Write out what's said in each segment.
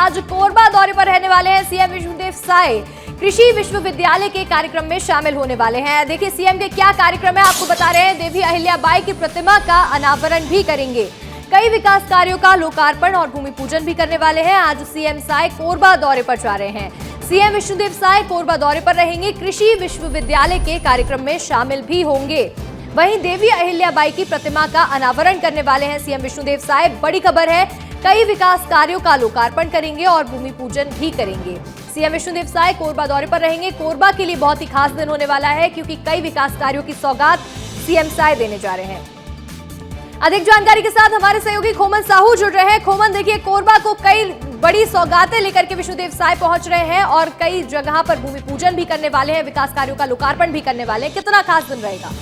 आज कोरबा दौरे पर रहने वाले हैं सीएम विष्णुदेव साय। कृषि विश्वविद्यालय के कार्यक्रम में शामिल होने वाले हैं। देखिए सीएम के क्या कार्यक्रम है, आपको बता रहे हैं। देवी अहिल्याबाई की प्रतिमा का अनावरण भी करेंगे। कई विकास कार्यों का लोकार्पण और भूमि पूजन भी करने वाले हैं। आज सीएम साय कोरबा दौरे पर जा रहे हैं। सीएम विष्णुदेव साय कोरबा दौरे पर रहेंगे। कृषि विश्वविद्यालय के कार्यक्रम में शामिल भी होंगे। वहीं देवी अहिल्याबाई की प्रतिमा का अनावरण करने वाले हैं सीएम विष्णुदेव साय। बड़ी खबर है, कई विकास कार्यों का लोकार्पण करेंगे और भूमि पूजन भी करेंगे। सीएम विष्णुदेव साय कोरबा दौरे पर रहेंगे। कोरबा के लिए बहुत ही खास दिन होने वाला है, क्योंकि कई विकास कार्यों की सौगात सीएम साय देने जा रहे हैं। अधिक जानकारी के साथ हमारे सहयोगी खोमन साहू जुड़ रहे हैं। खोमन, देखिए कोरबा को कई बड़ी सौगातें लेकर के विष्णुदेव साय पहुंच रहे हैं और कई जगह पर भूमि पूजन भी करने वाले हैं, विकास कार्यों का लोकार्पण भी करने वाले हैं। कितना खास दिन रहेगा?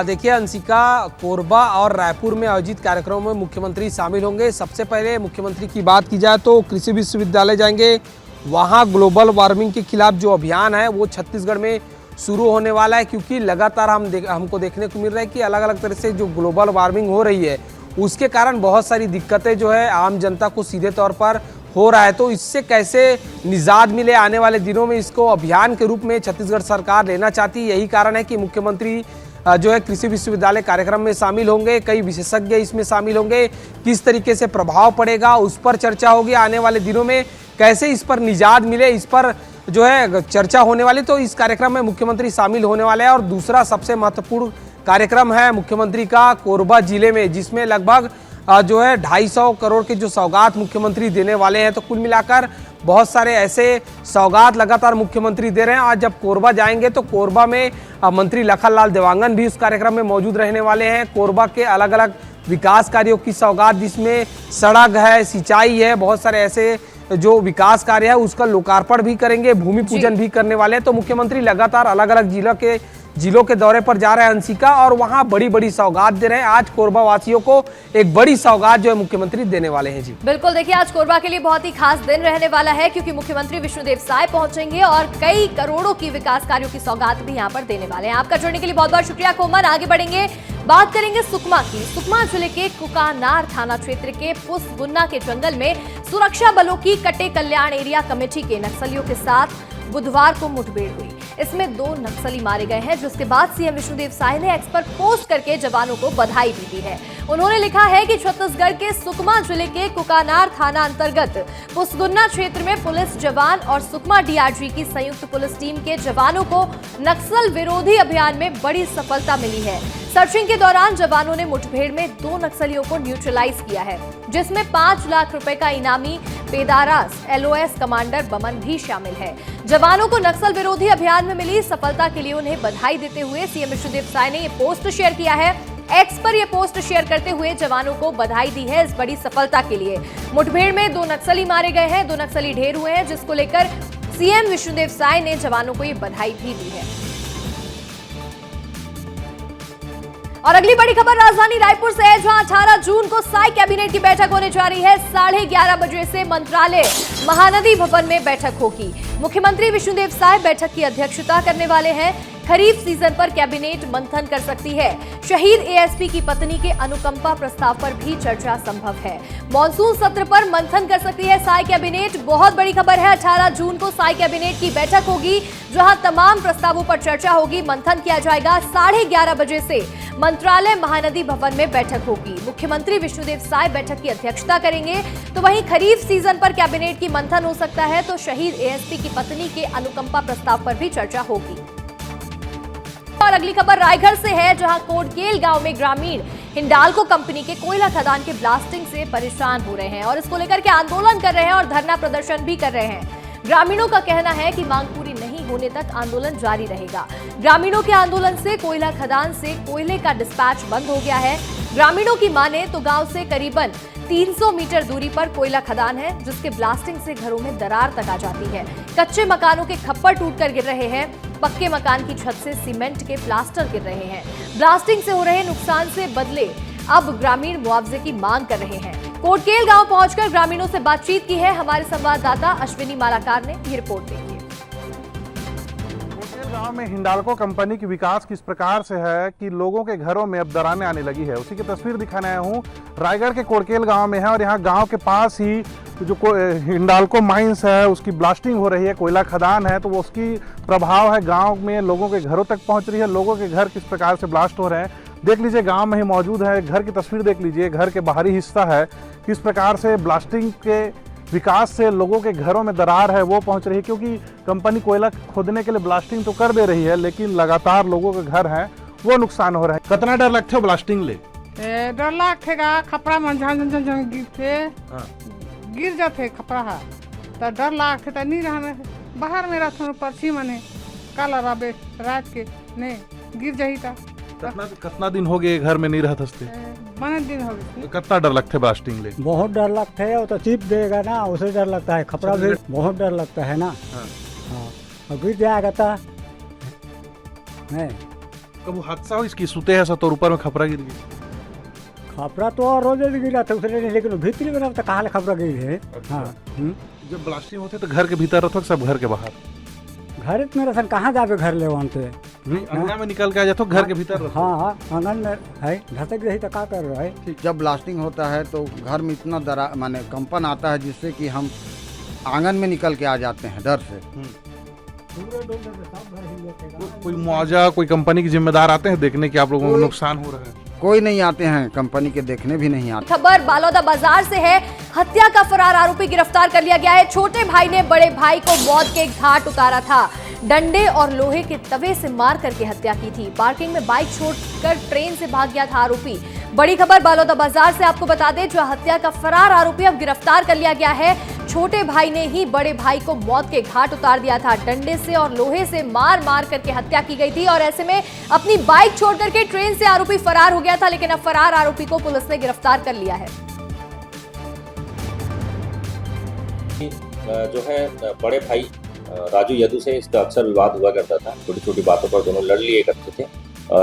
देखिए अंशिका, कोरबा और रायपुर में आयोजित कार्यक्रमों में मुख्यमंत्री शामिल होंगे। सबसे पहले मुख्यमंत्री की बात की जाए तो कृषि विश्वविद्यालय जाएंगे। वहां ग्लोबल वार्मिंग के खिलाफ जो अभियान है वो छत्तीसगढ़ में शुरू होने वाला है, क्योंकि लगातार हमको देखने को मिल रहा है कि अलग अलग तरह से जो ग्लोबल वार्मिंग हो रही है उसके कारण बहुत सारी दिक्कतें जो है आम जनता को सीधे तौर पर हो रहा है। तो इससे कैसे निजात मिले आने वाले दिनों में, इसको अभियान के रूप में छत्तीसगढ़ सरकार लेना चाहती है। यही कारण है कि मुख्यमंत्री जो है कृषि विश्वविद्यालय कार्यक्रम में शामिल होंगे। कई विशेषज्ञ इसमें शामिल होंगे। किस तरीके से प्रभाव पड़ेगा उस पर चर्चा होगी। आने वाले दिनों में कैसे इस पर निजात मिले, इस पर जो है चर्चा होने वाली। तो इस कार्यक्रम में मुख्यमंत्री शामिल होने वाले हैं। और दूसरा सबसे महत्वपूर्ण कार्यक्रम है मुख्यमंत्री का कोरबा जिले में, जिसमें लगभग जो है 250 करोड़ के जो सौगात मुख्यमंत्री देने वाले हैं। तो कुल मिलाकर बहुत सारे ऐसे सौगात लगातार मुख्यमंत्री दे रहे हैं। आज जब कोरबा जाएंगे तो कोरबा में मंत्री लखनलाल देवांगन भी उस कार्यक्रम में मौजूद रहने वाले हैं। कोरबा के अलग अलग विकास कार्यों की सौगात, जिसमें सड़क है, सिंचाई है, बहुत सारे ऐसे जो विकास कार्य है उसका लोकार्पण भी करेंगे, भूमि पूजन भी करने वाले हैं। तो मुख्यमंत्री लगातार अलग अलग जिलों के दौरे पर जा रहे हैं अंशिका, और वहां बड़ी बड़ी सौगात दे रहे हैं। आज कोरबा वासियों को एक बड़ी सौगात जो है मुख्यमंत्री देने वाले हैं। जी बिल्कुल, देखिए आज कोरबा के लिए बहुत ही खास दिन रहने वाला है, क्योंकि मुख्यमंत्री विष्णुदेव साय पहुंचेंगे और कई करोड़ों की विकास कार्यों की सौगात भी यहां पर देने वाले हैं। आपका जुड़ने के लिए बहुत बहुत शुक्रिया खोमन। आगे बढ़ेंगे, बात करेंगे सुकमा की। सुकमा जिले के कुकानार थाना क्षेत्र के पुसगुन्ना के जंगल में सुरक्षा बलों की कटे कल्याण एरिया कमेटी के नक्सलियों के साथ बुधवार को मुठभेड़ हुई। इसमें 2 नक्सली मारे गए हैं, जिसके बाद सीएम विष्णुदेव साय ने एक्स पर पोस्ट करके जवानों को बधाई भी दी है। उन्होंने लिखा है कि छत्तीसगढ़ के सुकमा जिले के कुकानार थाना अंतर्गत पुसगुन्ना क्षेत्र में पुलिस जवान और सुकमा डीआरजी की संयुक्त पुलिस टीम के जवानों को नक्सल विरोधी अभियान में बड़ी सफलता मिली है। सर्चिंग के दौरान जवानों ने मुठभेड़ में 2 नक्सलियों को न्यूट्रलाइज किया है, जिसमें 5 लाख रुपए का इनामी पेदारास एलओएस कमांडर बमन भी शामिल है। जवानों को नक्सल विरोधी अभियान में मिली सफलता के लिए उन्हें बधाई देते हुए सीएम विष्णुदेव साय ने ये पोस्ट शेयर किया है। एक्स पर यह पोस्ट शेयर करते हुए जवानों को बधाई दी है इस बड़ी सफलता के लिए। मुठभेड़ में 2 नक्सली मारे गए हैं, 2 नक्सली ढेर हुए हैं, जिसको लेकर सीएम विष्णुदेव साय ने जवानों को ये बधाई भी दी है। और अगली बड़ी खबर राजधानी रायपुर से है, जहां 18 जून को साय कैबिनेट की बैठक होने जा रही है। 11:30 बजे से मंत्रालय महानदी भवन में बैठक होगी। मुख्यमंत्री विष्णुदेव साय बैठक की अध्यक्षता करने वाले हैं। खरीफ सीजन पर कैबिनेट मंथन कर सकती है। शहीद एएसपी की पत्नी के अनुकंपा प्रस्ताव पर भी चर्चा संभव है। मॉनसून सत्र पर मंथन कर सकती है साय कैबिनेट। बहुत बड़ी खबर है, 18 जून को साय कैबिनेट की बैठक होगी, जहां तमाम प्रस्तावों पर चर्चा होगी, मंथन किया जाएगा। 11:30 बजे से मंत्रालय महानदी भवन में बैठक होगी। मुख्यमंत्री विष्णुदेव साय बैठक की अध्यक्षता करेंगे। तो वहीं खरीफ सीजन पर कैबिनेट की मंथन हो सकता है, तो शहीद एएसपी की पत्नी के अनुकंपा प्रस्ताव पर भी चर्चा होगी। और अगली खबर रायगढ़ से है, जहां कोटकेल गांव में ग्रामीण हिंडाल्को कंपनी के कोयला खदान के ब्लास्टिंग से परेशान हो रहे हैं और इसको लेकर के आंदोलन कर रहे हैं और धरना प्रदर्शन भी कर रहे हैं। ग्रामीणों का कहना है कि मांग पूरी नहीं होने तक आंदोलन जारी रहेगा। ग्रामीणों के आंदोलन से कोयला खदान से कोयले का डिस्पैच बंद हो गया है। ग्रामीणों की माने तो गांव से करीबन 300 मीटर दूरी पर कोयला खदान है, जिसके ब्लास्टिंग से घरों में दरार तक आ जाती है। कच्चे मकानों के खप्पर टूटकर गिर रहे हैं। पक्के मकान की छत से सीमेंट के प्लास्टर गिर रहे हैं। ब्लास्टिंग से हो रहे नुकसान से बदले अब ग्रामीण मुआवजे की मांग कर रहे हैं। कोटकेल गांव पहुंचकर ग्रामीणों से बातचीत की है हमारे संवाददाता अश्विनी मालाकार ने। ये रिपोर्ट देखिए। गांव में हिंडाल्को कंपनी की विकास किस प्रकार से है कि लोगों के घरों में अब दरारें आने लगी है, उसी की तस्वीर दिखाने आया हूँ। रायगढ़ के कोड़केल गांव में है और यहाँ गांव के पास ही जो हिंडाल्को माइंस है उसकी ब्लास्टिंग हो रही है, कोयला खदान है, तो वो उसकी प्रभाव है गांव में लोगों के घरों तक पहुंच रही है। लोगों के घर किस प्रकार से ब्लास्ट हो रहे हैं देख लीजिए, गांव में ही मौजूद है। घर की तस्वीर देख लीजिए, घर के बाहरी हिस्सा है, किस प्रकार से ब्लास्टिंग के विकास से लोगों के घरों में दरार है वो पहुंच रही है, क्योंकि कंपनी कोयला खोदने के लिए ब्लास्टिंग तो कर दे रही है लेकिन लगातार लोगों के घर हैं वो नुकसान हो रहा है। कितना डर लगता है ब्लास्टिंग ले? डर लगेगा, खपड़ा में झन गिरते, गिर जाते खपड़ा है तो डर लगते तो नहीं रहना बाहर में रहते पर्ची मने काला राबे रात के नहीं गिर जाही था। कितना दिन हो गए घर में नहीं रहते? मन दिन हो गए। कितना डर लगता है ब्लास्टिंग ले? बहुत डर लगता है, वो तो चिप देगा ना, उसे डर लगता है। खपड़ा भी बहुत डर लगता है ना। हाँ, और गिर जाएगा तो नहीं। कब वो हादसा हो इसकी सुते है तो ऊपर में खपरा गिर गई? खपड़ा तो और रोज गिरा था उसने नहीं, लेकिन भीतरी में तो कहाँ खपड़ा गिरी है। अच्छा। हाँ। जब ब्लास्टिंग होते तो घर के भीतर रहते सब घर के बाहर? घर में रसन कहाँ जावे घर ले वहाँ अंगना में निकल के आ जाते घर के भीतर? हाँ, आंगन में है, धसक रही तो क्या कर रहा है। जब ब्लास्टिंग होता है तो घर में इतना दरा माने कंपन आता है जिससे कि हम आंगन में निकल के आ जाते हैं डर से। कोई मुआवजा, कोई कंपनी के जिम्मेदार आते हैं देखने कि आप लोगों को नुकसान हो रहा है? कोई नहीं आते हैं, कंपनी के देखने भी नहीं आते। खबर बालोदा बाजार से है। हत्या का फरार आरोपी गिरफ्तार कर लिया गया है। छोटे भाई ने बड़े भाई को मौत के घाट उतारा था। डंडे और लोहे के तवे से मार करके हत्या की थी। पार्किंग में बाइक छोड़कर ट्रेन से भाग गया था आरोपी। बड़ी खबर बालोदा बाजार से आपको बता दें, जो हत्या का फरार आरोपी अब गिरफ्तार कर लिया गया है। छोटे भाई ने ही बड़े भाई को मौत के घाट उतार दिया था। डंडे से और लोहे से मार मार करके हत्या की गई थी और ऐसे में अपनी बाइक छोड़ करके ट्रेन से आरोपी फरार हो गया था, लेकिन अब फरार आरोपी को पुलिस ने गिरफ्तार कर लिया है। जो है बड़े भाई राजू यदू से इसका अक्सर विवाद हुआ करता था। छोटी छोटी बातों पर दोनों लड़ लिए करते थे।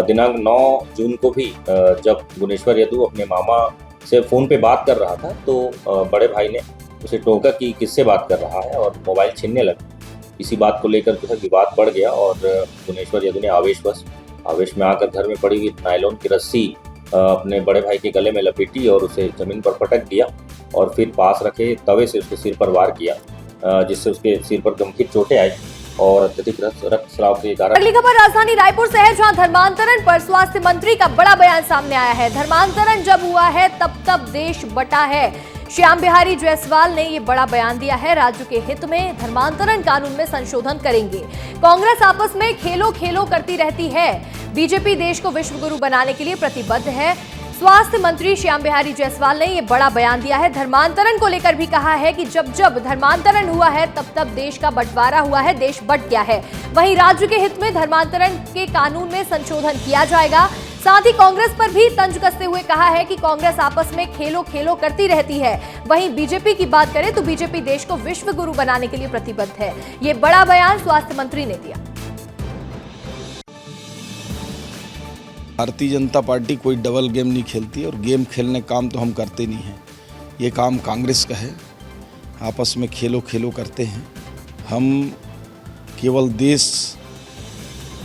दिनांक 9 जून को भी जब गुनेश्वर यदू अपने मामा से फोन पे बात कर रहा था तो बड़े भाई ने उसे टोका कि किससे बात कर रहा है और मोबाइल छीनने लगा। इसी बात को लेकर जो है विवाद बढ़ गया और गुनेश्वर यदू ने आवेश में आकर घर में पड़ी हुई नायलॉन की रस्सी अपने बड़े भाई के गले में लपेटी और उसे जमीन पर पटक दिया और फिर पास रखे तवे से उसके सिर पर वार किया, जिससे उसके सिर पर गंभीर चोटें आई और अत्यधिक रक्तस्राव के कारण। अगली खबर राजधानी रायपुर से है, जहां धर्मांतरण पर स्वास्थ्य मंत्री का बड़ा बयान सामने आया है। धर्मांतरण जब हुआ है तब देश बटा है। श्याम बिहारी जायसवाल ने ये बड़ा बयान दिया है। राज्य के हित में धर्मांतरण कानून में संशोधन करेंगे। कांग्रेस आपस में खेलो खेलो करती रहती है। बीजेपी देश को विश्व गुरु बनाने के लिए प्रतिबद्ध है। स्वास्थ्य मंत्री श्याम बिहारी जायसवाल ने यह बड़ा बयान दिया है। धर्मांतरण को लेकर भी कहा है कि जब जब धर्मांतरण हुआ है तब देश का बंटवारा हुआ है, देश बंट गया है। वहीं राज्य के हित में धर्मांतरण के कानून में संशोधन किया जाएगा। साथ ही कांग्रेस पर भी तंज कसते हुए कहा है कि कांग्रेस आपस में खेलो खेलो करती रहती है। वहीं बीजेपी की बात करें तो बीजेपी देश को विश्व गुरु बनाने के लिए प्रतिबद्ध है। ये बड़ा बयान स्वास्थ्य मंत्री ने दिया। भारतीय जनता पार्टी कोई डबल गेम नहीं खेलती और गेम खेलने काम तो हम करते नहीं हैं। ये काम कांग्रेस का है, आपस में खेलो खेलो करते हैं। हम केवल देश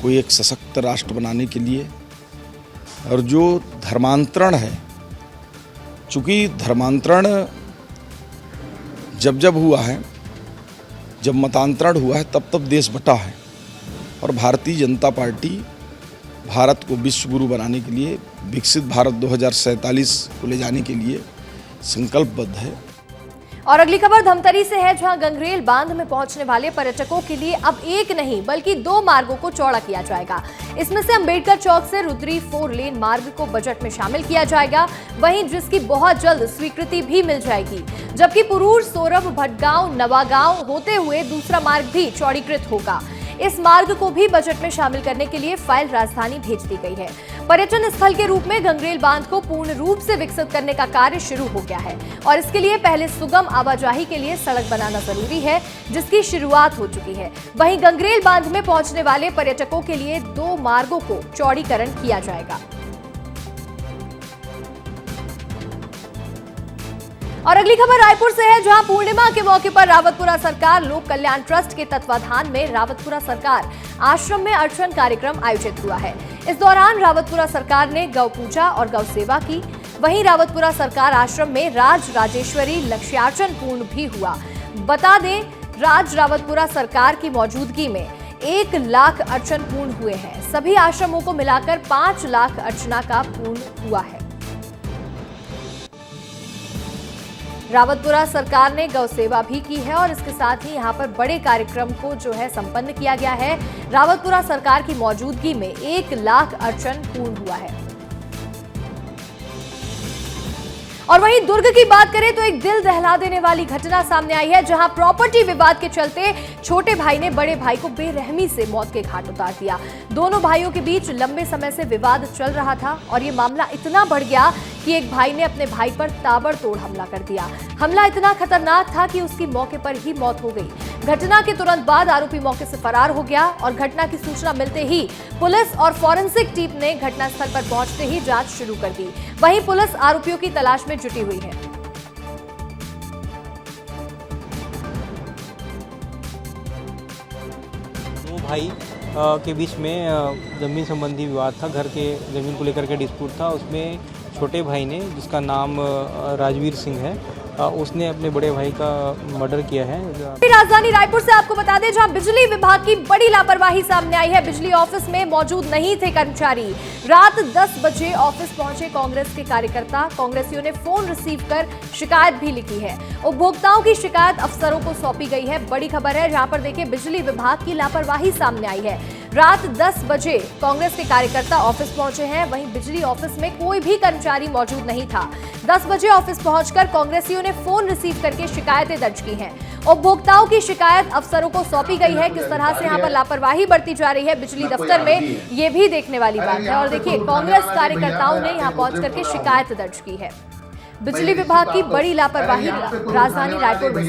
को एक सशक्त राष्ट्र बनाने के लिए और जो धर्मांतरण है, चूँकि धर्मांतरण जब हुआ है, जब मतांतरण हुआ है तब देश बटा है और भारतीय जनता पार्टी भारत को विश्व गुरु बनाने के लिए, विकसित भारत 2047 को ले जाने के लिए संकल्पबद्ध है। और अगली खबर धमतरी से है, जहां गंगरेल बांध में पहुंचने वाले पर्यटकों के लिए अब एक नहीं बल्कि 2 मार्गों को चौड़ा किया जाएगा। इसमें से अंबेडकर चौक से रुद्री 4 लेन मार्ग को बजट में शामिल किया जाएगा, वहीं जिसकी बहुत जल्द स्वीकृति भी मिल जाएगी। जबकि पुरूर, सोरभ, भटगांव, नवागांव होते हुए दूसरा मार्ग भी चौड़ीकृत होगा। इस मार्ग को भी बजट में शामिल करने के लिए फाइल राजधानी भेज दी गई है। पर्यटन स्थल के रूप में गंगरेल बांध को पूर्ण रूप से विकसित करने का कार्य शुरू हो गया है और इसके लिए पहले सुगम आवाजाही के लिए सड़क बनाना जरूरी है, जिसकी शुरुआत हो चुकी है। वहीं गंगरेल बांध में पहुंचने वाले पर्यटकों के लिए 2 मार्गों को चौड़ीकरण किया जाएगा। और अगली खबर रायपुर से है, जहां पूर्णिमा के मौके पर रावतपुरा सरकार लोक कल्याण ट्रस्ट के तत्वाधान में रावतपुरा सरकार आश्रम में अर्चन कार्यक्रम आयोजित हुआ है। इस दौरान रावतपुरा सरकार ने गौ पूजा और गौ सेवा की। वहीं रावतपुरा सरकार आश्रम में राज राजेश्वरी लक्ष्यार्चन पूर्ण भी हुआ। बता दें, राज रावतपुरा सरकार की मौजूदगी में 1 लाख अर्चन पूर्ण हुए हैं। सभी आश्रमों को मिलाकर 5 लाख अर्चना का पूर्ण हुआ है। रावतपुरा सरकार ने गौ सेवा भी की है और इसके साथ ही यहां पर बड़े कार्यक्रम को जो है संपन्न किया गया है। रावतपुरा सरकार की मौजूदगी में 1 लाख अर्चन पूर्ण हुआ है। और वहीं दुर्ग की बात करें तो एक दिल दहला देने वाली घटना सामने आई है, जहां प्रॉपर्टी विवाद के चलते छोटे भाई ने बड़े भाई को बेरहमी से मौत के घाट उतार दिया। दोनों भाइयों के बीच लंबे समय से विवाद चल रहा था और ये मामला इतना बढ़ गया कि एक भाई ने अपने भाई पर ताबड़तोड़ हमला कर दिया। हमला इतना खतरनाक था कि उसकी मौके पर ही मौत हो गई। घटना के तुरंत बाद आरोपी मौके से फरार हो गया और घटना की सूचना मिलते ही पुलिस और फॉरेंसिक टीम ने घटनास्थल पर पहुंचते ही जांच शुरू कर दी। वहीं पुलिस आरोपियों की तलाश में जुटी हुई है। दो भाई के बीच में ज़मीन संबंधी विवाद था। घर के ज़मीन को लेकर के डिस्प्यूट था। उसमें छोटे भाई ने, जिसका नाम राजवीर सिंह है, उसने अपने बड़े भाई का मर्डर किया है। राजधानी रायपुर से आपको बता दें, जहां बिजली विभाग की बड़ी लापरवाही सामने आई है। बिजली ऑफिस में मौजूद नहीं थे कर्मचारी। रात 10 बजे ऑफिस पहुंचे कांग्रेस के कार्यकर्ता। कांग्रेसियों ने फोन रिसीव कर शिकायत भी लिखी है। उपभोक्ताओं की शिकायत अफसरों को सौंपी गई है। बड़ी खबर है, जहां पर देखिए बिजली विभाग की लापरवाही सामने आई है। रात 10 बजे कांग्रेस के कार्यकर्ता ऑफिस पहुंचे हैं। वहीं बिजली ऑफिस में कोई भी कर्मचारी मौजूद नहीं था। 10 बजे ऑफिस पहुंचकर कांग्रेसियों ने फोन रिसीव करके शिकायतें दर्ज की हैं। उपभोक्ताओं की शिकायत अफसरों को सौंपी गई है। किस तरह से यहां पर लापरवाही बरती जा रही है बिजली दफ्तर में, ये भी देखने वाली बात है। और देखिए, कांग्रेस कार्यकर्ताओं ने यहां पहुंच करके शिकायत दर्ज की है। बिजली विभाग की बड़ी लापरवाही राजधानी रायपुर में।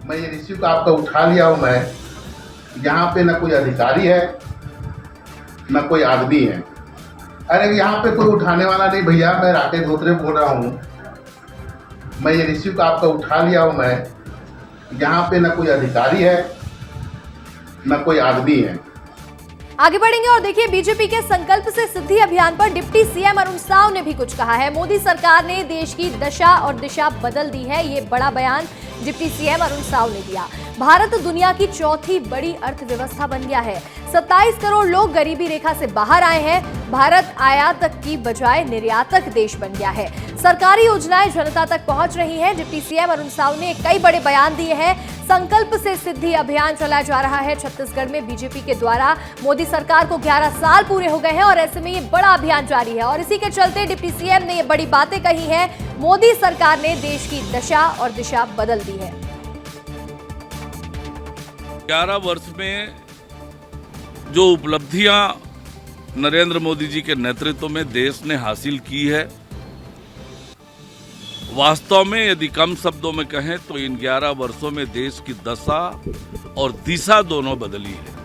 मैं ये रिसीव आपका उठा लिया हूं। मैं यहाँ पे न कोई अधिकारी है न कोई आदमी है। अरे यहाँ पे कोई उठाने वाला नहीं भैया, मैं राकेश धोत्रे बोल रहा हूँ। मैं ये रिसीव आपका उठा लिया हूँ। मैं यहाँ पे न कोई अधिकारी है न कोई आदमी है। आगे बढ़ेंगे और देखिए, बीजेपी के संकल्प से सिद्धि अभियान पर डिप्टी सीएम अरुण साव ने भी कुछ कहा है। मोदी सरकार ने देश की दशा और दिशा बदल दी है, ये बड़ा बयान डिप्टी सीएम अरुण साव ने दिया। भारत दुनिया की चौथी बड़ी अर्थव्यवस्था बन गया है। 27 करोड़ लोग गरीबी रेखा से बाहर आए हैं। भारत आयातक की बजाय निर्यातक देश बन गया है। सरकारी योजनाएं जनता तक पहुंच रही हैं। डिप्टी सीएम अरुण साव ने कई बड़े बयान दिए हैं। संकल्प से सिद्धि अभियान चलाया जा रहा है छत्तीसगढ़ में बीजेपी के द्वारा। मोदी सरकार को 11 साल पूरे हो गए हैं और ऐसे में ये बड़ा अभियान जारी है और इसी के चलते डिप्टी सीएम ने ये बड़ी बातें कही हैं। मोदी सरकार ने देश की दशा और दिशा बदल दी है। 11 वर्ष में जो उपलब्धियां नरेंद्र मोदी जी के नेतृत्व में देश ने हासिल की है, वास्तव में यदि कम शब्दों में कहें तो इन 11 वर्षों में देश की दशा और दिशा दोनों बदली है।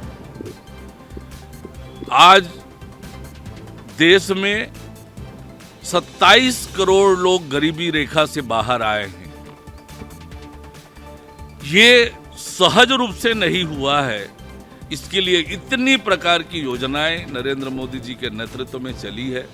आज देश में 27 करोड़ लोग गरीबी रेखा से बाहर आए हैं। ये सहज रूप से नहीं हुआ है। इसके लिए इतनी प्रकार की योजनाएं नरेंद्र मोदी जी के नेतृत्व में चली है।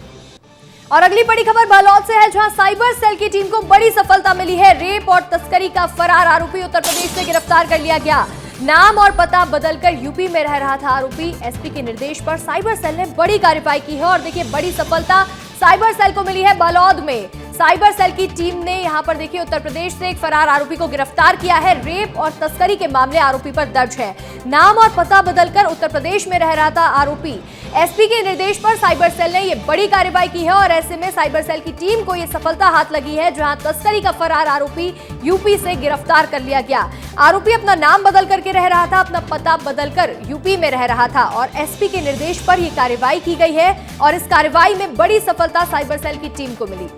और अगली बड़ी खबर बहलौद से है, जहां साइबर सेल की टीम को बड़ी सफलता मिली है। रेप और तस्करी का फरार आरोपी उत्तर प्रदेश से गिरफ्तार कर लिया गया। नाम और पता बदलकर यूपी में रह रहा था आरोपी। एसपी के निर्देश पर साइबर सेल ने बड़ी कार्रवाई की है और देखिए, बड़ी सफलता साइबर सेल को मिली है बहलौद में। साइबर सेल की टीम ने यहां पर देखिए उत्तर प्रदेश से एक फरार आरोपी को गिरफ्तार किया है। रेप और तस्करी के मामले आरोपी पर दर्ज है। नाम और पता बदलकर उत्तर प्रदेश में रह रहा था आरोपी। एसपी के निर्देश पर साइबर सेल ने यह बड़ी कार्रवाई की है और ऐसे में साइबर सेल की टीम को यह सफलता हाथ लगी है, जहां तस्करी का फरार आरोपी यूपी से गिरफ्तार कर लिया गया। आरोपी अपना नाम बदल करके रह रहा था, अपना पता बदलकर यूपी में रह रहा था और एसपी के निर्देश पर यह कार्रवाई की गई है और इस कार्रवाई में बड़ी सफलता साइबर सेल की टीम को मिली।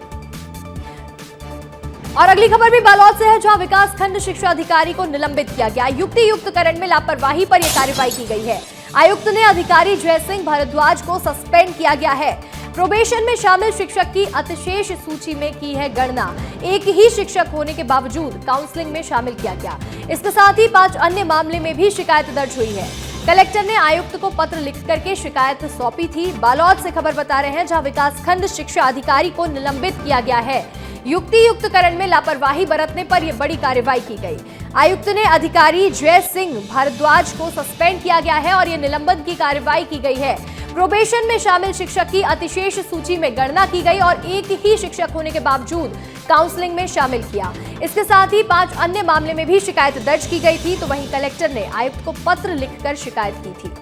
और अगली खबर भी बहलौद से है, जहां विकास खंड शिक्षा अधिकारी को निलंबित किया गया। युक्ति युक्तकरण में लापरवाही पर यह कार्रवाई की गई है। आयुक्त ने अधिकारी जय सिंह भारद्वाज को सस्पेंड किया गया है। प्रोबेशन में शामिल शिक्षक की अतिशेष सूची में की है गणना। एक ही शिक्षक होने के बावजूद काउंसलिंग में शामिल किया गया। इसके साथ ही 5 अन्य मामले में भी शिकायत दर्ज हुई है। कलेक्टर ने आयुक्त को पत्र लिख करके शिकायत सौंपी थी। बालोद से खबर बता रहे हैं, जहां विकासखंड शिक्षा अधिकारी को निलंबित किया गया है। युक्ति युक्तकरण में लापरवाही बरतने पर यह बड़ी कार्रवाई की गई। आयुक्त ने अधिकारी जय सिंह भारद्वाज को सस्पेंड किया गया है और यह निलंबन की कार्रवाई की गई है। प्रोबेशन में शामिल शिक्षक की अतिशेष सूची में गणना की गई और एक ही शिक्षक होने के बावजूद काउंसलिंग में शामिल किया। इसके साथ ही 5 अन्य मामले में भी शिकायत दर्ज की गई थी। तो वहीं कलेक्टर ने आयुक्त को पत्र लिखकर शिकायत की थी।